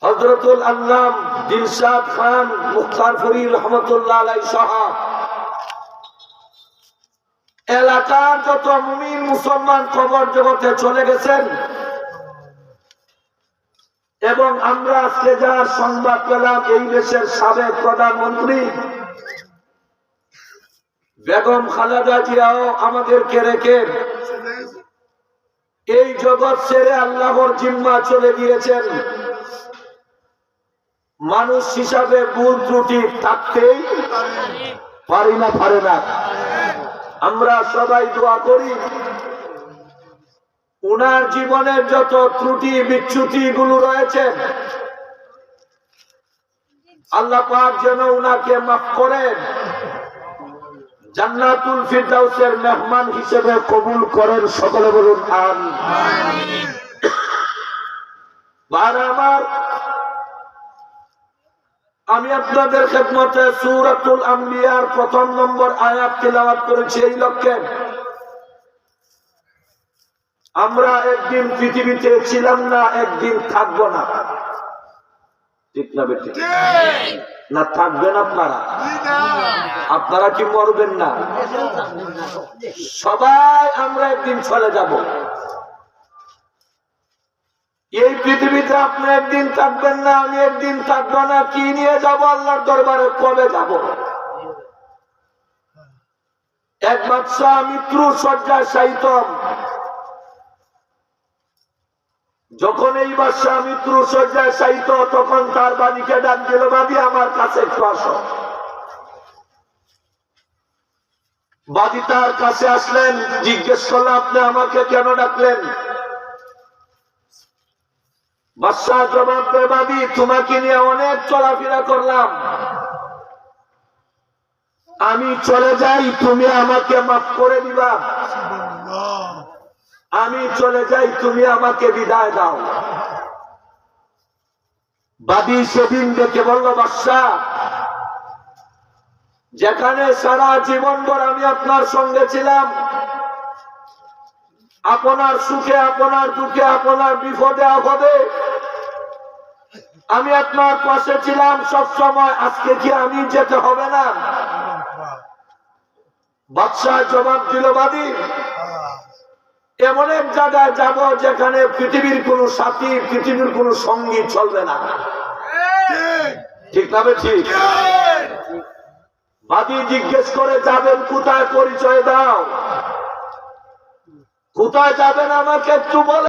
হযরতুল আল্লাম দিলশাদ খান মুখতারপুরী রহমতুল্লাহ আলাইহি সহ এলাকার যত মুমিন মুসলমান কবর জগতে চলে গেছেন এবং আমরা আজকে যা সংবাদ পেলাম এই দেশের সাবেক প্রধানমন্ত্রী বেগম খালেদা জিয়াও আমাদেরকে রেখে এই জগৎ ছেড়ে আল্লাহর জিম্মা চলে গিয়েছেন। মানুষ হিসাবে ভুল ত্রুটি থাকতেই পারে না। আমরা সবাই দোয়া করি উনার জীবনের যত ত্রুটি বিচ্যুতি গুলো রয়েছে আল্লাহ পাক যেন উনাকে মাফ করেন, জান্নাতুল ফিরদাউসের মেহমান হিসেবে কবুল করেন। সকলে বলুন আমিন। আমার আমি আপনাদের খেদমতে সূরাতুল আম্বিয়ার ১ম নম্বর আয়াত তিলাওয়াত করেছি এই লক্ষ্যে আমরা একদিন পৃথিবীতে ছিলাম না, একদিন থাকবো না। ঠিক না বেঠিক? না থাকবেন আপনারা কি মরবেন না? সবাই আমরা একদিন চলে যাব। এই পৃথিবীতে আপনি একদিন থাকবেন না, আমি একদিন থাকবো না। কি নিয়ে যাব আল্লাহর দরবারে? কবে যাব? এক বাদশাহ মৃত্যু শয্যায় শায়িত। যখন এই বাদশাহ মৃত্যু শয্যায় শায়িত তখন তার বাড়িকে ডাক দিল, বাদী আমার কাছে একটু আসো। বাদী তার কাছে আসলেন, জিজ্ঞেস করলেন আপনি আমাকে কেন ডাকলেন? বাদশাহ জবাব দেয়, বাদী তোমাকে নিয়ে অনেক চলাফেরা করলাম, আমি চলে যাই তুমি আমাকে মাফ করে দিবা। আমি চলে যাই তুমি আমাকে বিদায় দাও। বাদী সেদিন দেখে বলল, বাদশাহ যেখানে সারা জীবন ভর আমি আপনার সঙ্গে ছিলাম, আপনার সুখে আপনার দুঃখে আপনার বিপদে আপদে আমি আপনার পাশে ছিলাম সব সময়, আজকে কি আমি যেতে হবে না? বাদশাহ জবাব দিল, বাদী এমন এক জায়গায় যাব যেখানে পৃথিবীর কোন সাথী পৃথিবীর কোন সঙ্গী চলবে না। ঠিক না ঠিক? বাদী জিজ্ঞেস করে, যাবেন কোথায়? পরিচয় দাও। কোথায় যাবেন আমাকে একটু বলে।